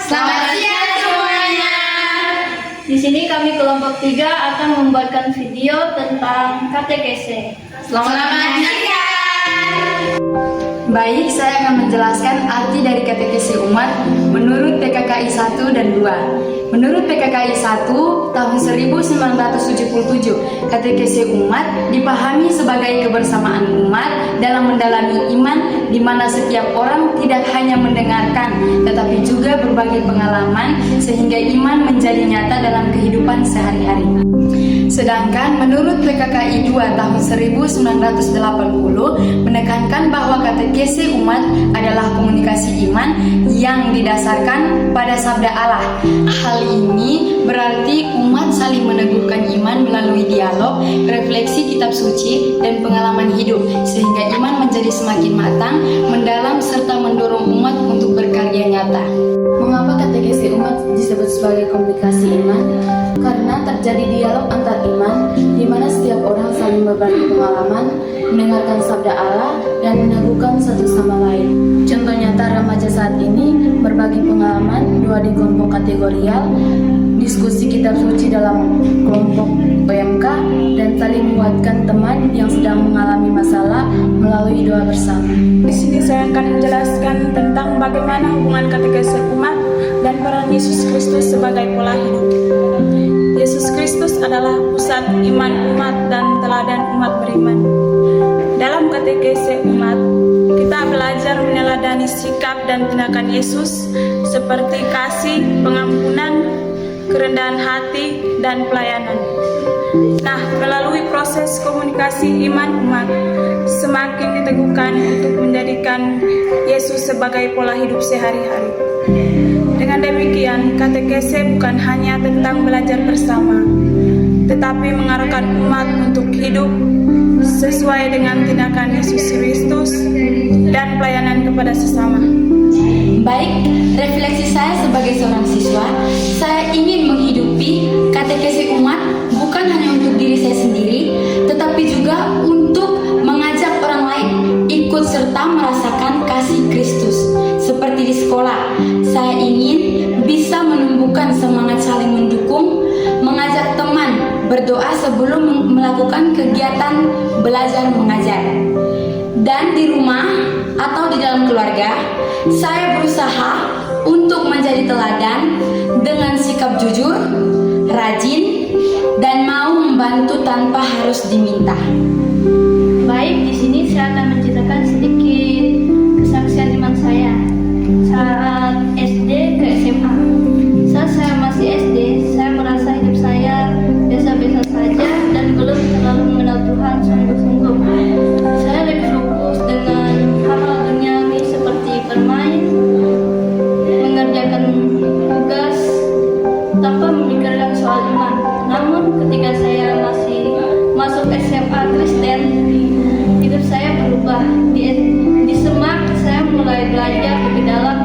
Selamat siang semuanya. Di sini kami kelompok 3 akan membuatkan video tentang katekese. Selamat siang. Baik, saya akan menjelaskan arti dari katekese umat menurut PKKI 1 dan 2. Menurut PKKI 1 tahun 1977, katekese umat dipahami sebagai kebersamaan umat dalam mendalami iman di mana setiap orang tidak hanya mendengarkan tetapi juga berbagi pengalaman sehingga iman menjadi nyata dalam kehidupan sehari-hari. Sedangkan menurut PKKI 2 tahun 1980 menekankan bahwa katekese umat adalah komunikasi iman yang didasarkan pada sabda Allah. Hal ini berarti umat saling meneguhkan iman melalui dialog, refleksi kitab suci, dan pengalaman hidup sehingga iman menjadi semakin matang, mendalam serta mendorong umat untuk berkarya nyata. Mengapa katekese umat disebut sebagai komunikasi iman? Karena terjadi dialog antar iman, di mana setiap orang saling berbagi pengalaman, mendengarkan sabda Allah, dan meneguhkan satu sama lain. Contoh nyata remaja saat ini berbagi pengalaman di kelompok kategorial, diskusi kitab suci dalam kelompok PMK, dan saling menguatkan teman yang sedang mengalami masalah melalui doa bersama. Di sini saya akan menjelaskan tentang bagaimana hubungan katekese umat dan peran Yesus Kristus sebagai pola hidup. Yesus Kristus adalah pusat iman umat dan teladan umat beriman. Dalam katekese umat, kita belajar meneladani sikap dan tindakan Yesus seperti kasih, pengampunan, kerendahan hati, dan pelayanan. Nah, melalui proses komunikasi iman umat, semakin diteguhkan untuk menjadikan Yesus sebagai pola hidup sehari-hari. Dengan demikian, katekese bukan hanya tentang belajar bersama, tetapi mengarahkan umat untuk hidup sesuai dengan tindakan Yesus Kristus dan pelayanan kepada sesama. Baik, refleksi saya sebagai seorang siswa, saya ingin menghidupi katekese umat bukan hanya untuk diri saya sendiri, tetapi juga untuk mengajak orang lain ikut serta merasakan kasih Kristus. Seperti di sekolah, saya ingin bisa menumbuhkan semangat saling mendukung, mengajak teman berdoa sebelum melakukan kegiatan belajar mengajar. Dan di rumah atau di dalam keluarga, saya berusaha untuk menjadi teladan dengan sikap jujur, rajin, dan mau membantu tanpa harus diminta. Baik, di sini saya akan menceritakan sedikit kesaksian iman saya saat SD ke SMA. Saat saya masih SD, saya merasa hidup saya biasa-biasa saja dan belum terlalu mengenal Tuhan sungguh-sungguh. Saya lebih fokus dengan hal-hal duniawi seperti bermain, mengerjakan tugas tanpa memikirkan soal iman. Namun ketika saya masih masuk SMA Kristen, hidup saya berubah. Di Semak saya mulai belajar lebih dalam